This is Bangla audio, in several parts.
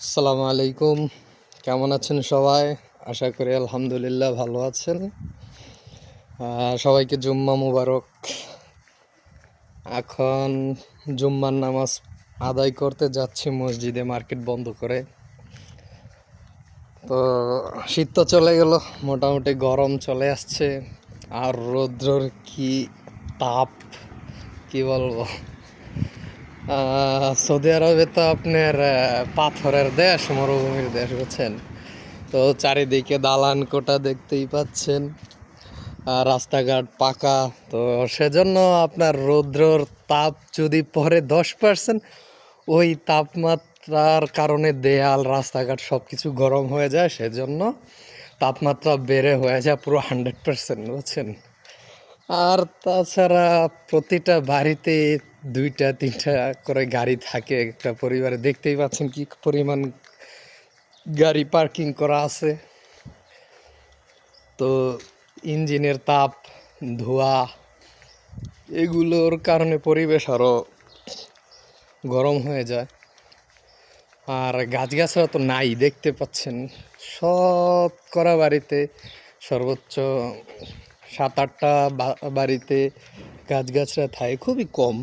আসসালামু আলাইকুম। কেমন আছেন সবাই? আশা করি আলহামদুলিল্লাহ ভালো আছেন। সবাইকে জুম্মা মুবারক। এখন জুম্মার নামাজ আদায় করতে যাচ্ছি মসজিদে, মার্কেট বন্ধ করে। তো শীত তো চলে গেল, মোটামুটি গরম চলে আসছে। আর রৌদ্রর কি তাপ, কি বলবো। সৌদি আরবে তো আপনার পাথরের দেশ, মরুভূমির দেশ, বুঝছেন। তো চারিদিকে দালান কোঠা দেখতেই পাচ্ছেন, রাস্তাঘাট পাকা। তো সেজন্য আপনার রৌদ্রর তাপ যদি পরে 10%, ওই তাপমাত্রার কারণে দেয়াল, রাস্তাঘাট সব কিছু গরম হয়ে যায়। সেজন্য তাপমাত্রা বেড়ে হয়ে যায় পুরো 100%, বুঝছেন। আর তাছাড়া প্রতিটা বাড়িতে 2-3টা করে গাড়ি থাকে একটা পরিবারে। দেখতেই পাচ্ছেন কি পরিমাণ গাড়ি পার্কিং করা আছে। তো ইঞ্জিনের তাপ, ধোঁয়া, এগুলোর কারণে পরিবেশ আরও গরম হয়ে যায়। আর গাছগাছরা তো নাই, দেখতে পাচ্ছেন সব করা বাড়িতে সর্বোচ্চ 7-8টা বাড়িতে গাছগাছরা থাকে, খুবই কম।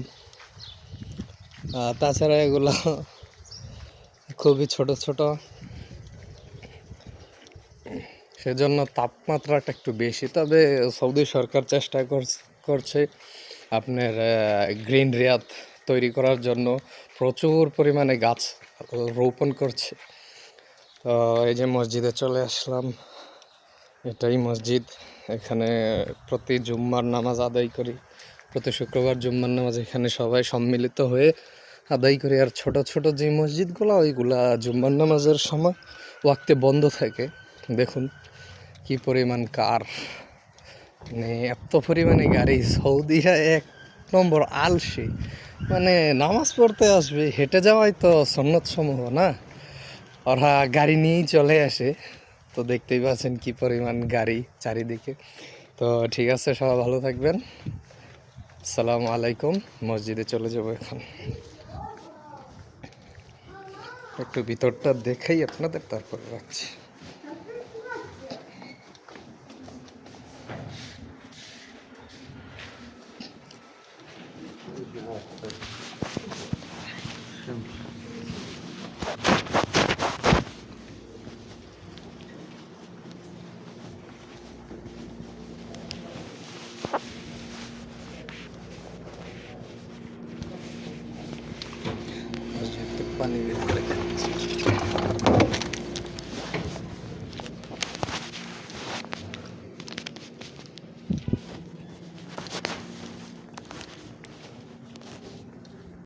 তাছাড়া এগুলো খুবই ছোট ছোট, সেজন্য তাপমাত্রাটা একটু বেশি। তবে সৌদি সরকার চেষ্টা করছে আপনার গ্রিন রিয়াদ তৈরি করার জন্য, প্রচুর পরিমাণে গাছ রোপণ করছে। তো এই যে মসজিদে চলে আসলাম, এটাই মসজিদ। এখানে প্রতি জুম্মার নামাজ আদায় করি, প্রতি শুক্রবার জুম্মার নামাজ এখানে সবাই সম্মিলিত হয়ে আদায় করি। আর ছোট ছোট যে মসজিদগুলো, ওইগুলা জুম্মার নামাজের সময় ওয়াক্তে বন্ধ থাকে। দেখুন কি পরিমাণ কার, মানে এত পরিমাণে গাড়ি। সৌদিরা 1 নম্বর আলসি, মানে নামাজ পড়তে আসবে, হেঁটে যাওয়াই তো সুন্নত সমূহ না, ওরা গাড়ি নিয়েই চলে আসে। তো দেখতেই পাচ্ছেন কি পরিমাণ গাড়ি চারিদিকে। তো ঠিক আছে, সবাই ভালো থাকবেন। আসসালামু আলাইকুম। মসজিদে চলে যাব এখন, একটু ভিতরটা দেখাই আপনাদের, তারপরে রাখছি। মসজিদে পানি